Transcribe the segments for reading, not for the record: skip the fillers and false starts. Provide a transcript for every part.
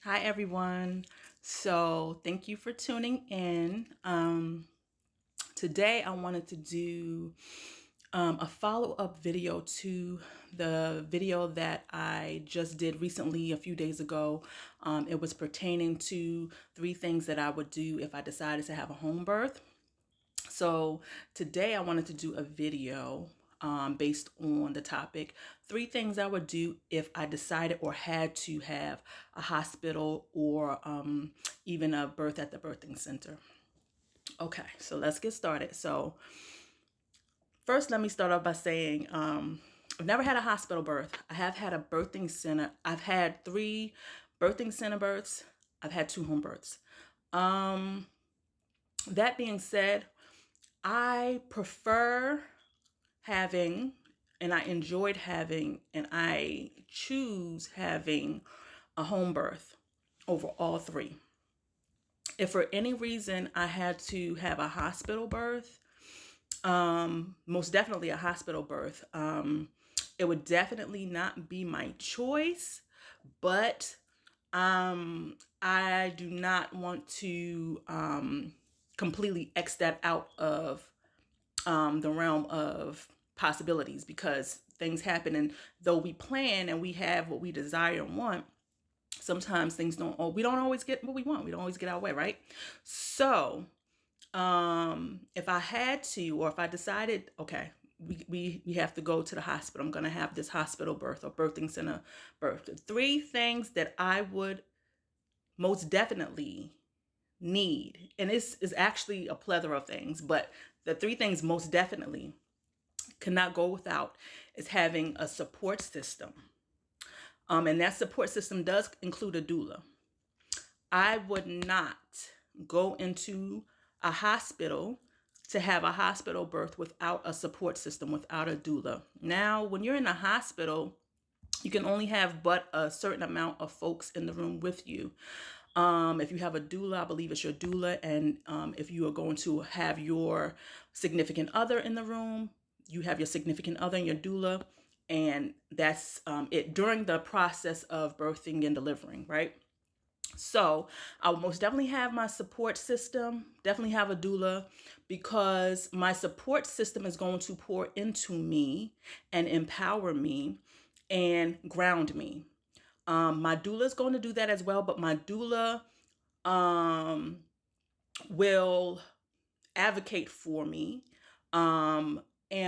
Hi, everyone. So, thank you for tuning in. Today, I wanted to do a follow up video to the video that I just did recently, a few days ago. It was pertaining to 3 things that I would do if I decided to have a home birth. So today I wanted to do a video based on the topic 3 things I would do if I decided or had to have a hospital or even a birth at the birthing center. Okay, so let's get started. So first, let me start off by saying I've never had a hospital birth. I have had a birthing center. I've had 3 birthing center births. I've had 2 home births. Um, that being said, I prefer having, and I enjoyed having, and I choose having a home birth over all 3. If for any reason I had to have a hospital birth, most definitely a hospital birth, it would definitely not be my choice, but I do not want to completely X that out of the realm of possibilities because things happen. And though we plan and we have what we desire and want, sometimes things don't, we don't always get what we want. We don't always get our way, right? So, if I had to, or if I decided, okay, we have to go to the hospital, I'm going to have this hospital birth or birthing center birth. The 3 things that I would most definitely need, and this is actually a plethora of things, but the 3 things most definitely cannot go without is having a support system. And that support system does include a doula. I would not go into a hospital to have a hospital birth without a support system, without a doula. Now, when you're in a hospital, you can only have but a certain amount of folks in the room with you. If you have a doula, I believe it's your doula. And if you are going to have your significant other in the room, you have your significant other and your doula. And that's it during the process of birthing and delivering, right? So I will most definitely have my support system, definitely have a doula, because my support system is going to pour into me and empower me and ground me. My doula is going to do that as well, but my doula um, will advocate for me, and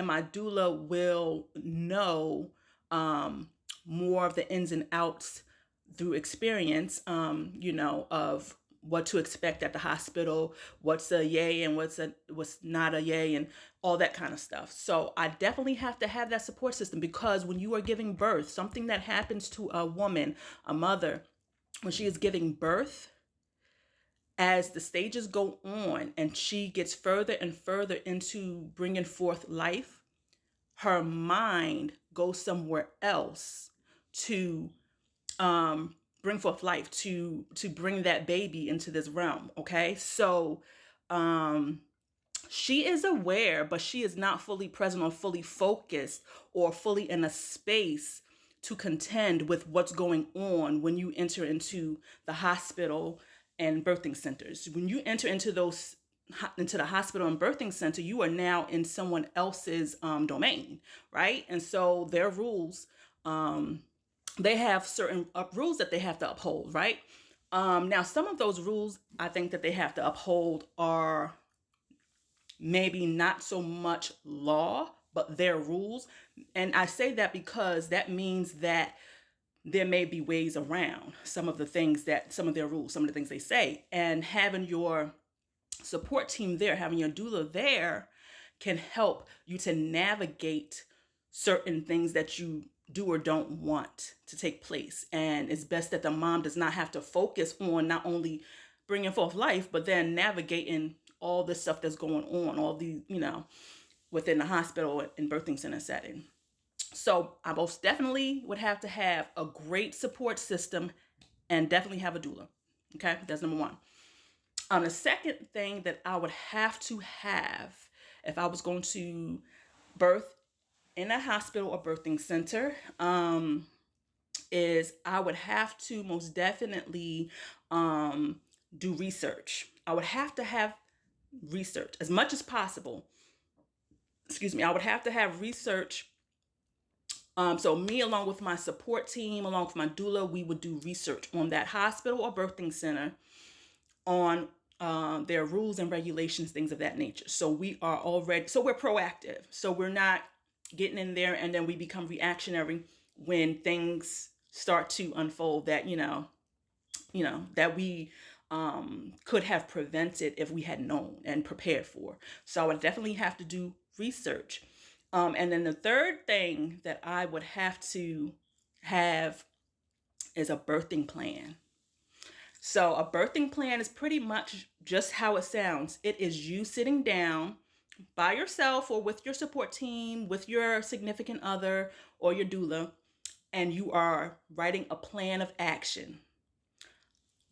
my doula will know um, more of the ins and outs through experience, of what to expect at the hospital, what's a yay and what's not a yay, and all that kind of stuff. So I definitely have to have that support system because when you are giving birth, something that happens to a woman, a mother, when she is giving birth, as the stages go on and she gets further and further into bringing forth life, her mind goes somewhere else to bring forth life, to bring that baby into this realm. Okay, so she is aware, but she is not fully present or fully focused or fully in a space to contend with what's going on when you enter into the hospital and birthing centers. When you enter into the hospital and birthing center, you are now in someone else's domain, right? And so their rules, they have certain rules that they have to uphold, right? Now, some of those rules I think that they have to uphold are maybe not so much law, but their rules. And I say that because that means that there may be ways around some of their rules, some of the things they say. And having your support team there, having your doula there can help you to navigate certain things that you do or don't want to take place. And it's best that the mom does not have to focus on not only bringing forth life, but then navigating all the stuff that's going on, all the, within the hospital and birthing center setting. So I most definitely would have to have a great support system and definitely have a doula. Okay, that's number one. The second thing that I would have to have if I was going to birth in a hospital or birthing center is I would have to most definitely do research. I would have to have research as much as possible. Excuse me. I would have to have research. So me, along with my support team, along with my doula, we would do research on that hospital or birthing center, on their rules and regulations, things of that nature. So we're proactive. So we're not getting in there and then we become reactionary when things start to unfold that, that we could have prevented if we had known and prepared for. So I would definitely have to do research. And then the third thing that I would have to have is a birthing plan. So a birthing plan is pretty much just how it sounds. It is you sitting down by yourself or with your support team, with your significant other or your doula, and you are writing a plan of action.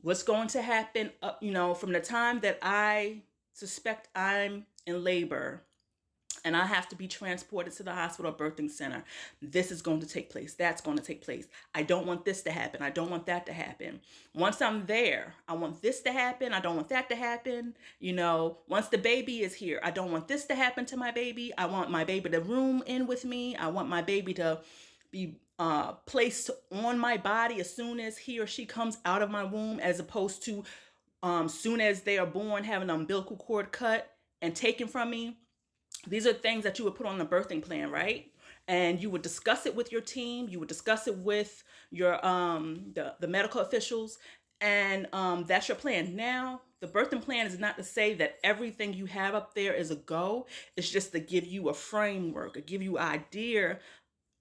What's going to happen, from the time that I suspect I'm in labor and I have to be transported to the hospital or birthing center. This is going to take place. That's going to take place. I don't want this to happen. I don't want that to happen. Once I'm there, I want this to happen. I don't want that to happen. Once the baby is here, I don't want this to happen to my baby. I want my baby to room in with me. I want my baby to be placed on my body as soon as he or she comes out of my womb, as opposed to soon as they are born, having an umbilical cord cut and taken from me. These are things that you would put on the birthing plan, right? And you would discuss it with your team. You would discuss it with your the medical officials, and that's your plan. Now, the birthing plan is not to say that everything you have up there is a go. It's just to give you a framework, or give you an idea,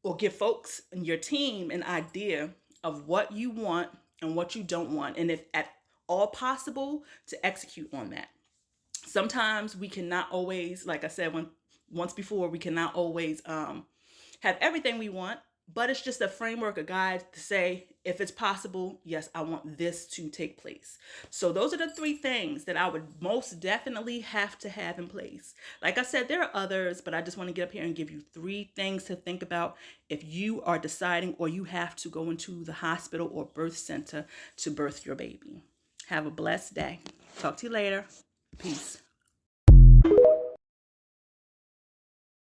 or give folks in your team an idea of what you want and what you don't want, and if at all possible, to execute on that. Sometimes we cannot always, like I said once before, we cannot always have everything we want, but it's just a framework, a guide to say, if it's possible, yes, I want this to take place. So those are the three things that I would most definitely have to have in place. Like I said, there are others, but I just want to get up here and give you three things to think about if you are deciding or you have to go into the hospital or birth center to birth your baby. Have a blessed day. Talk to you later. Peace.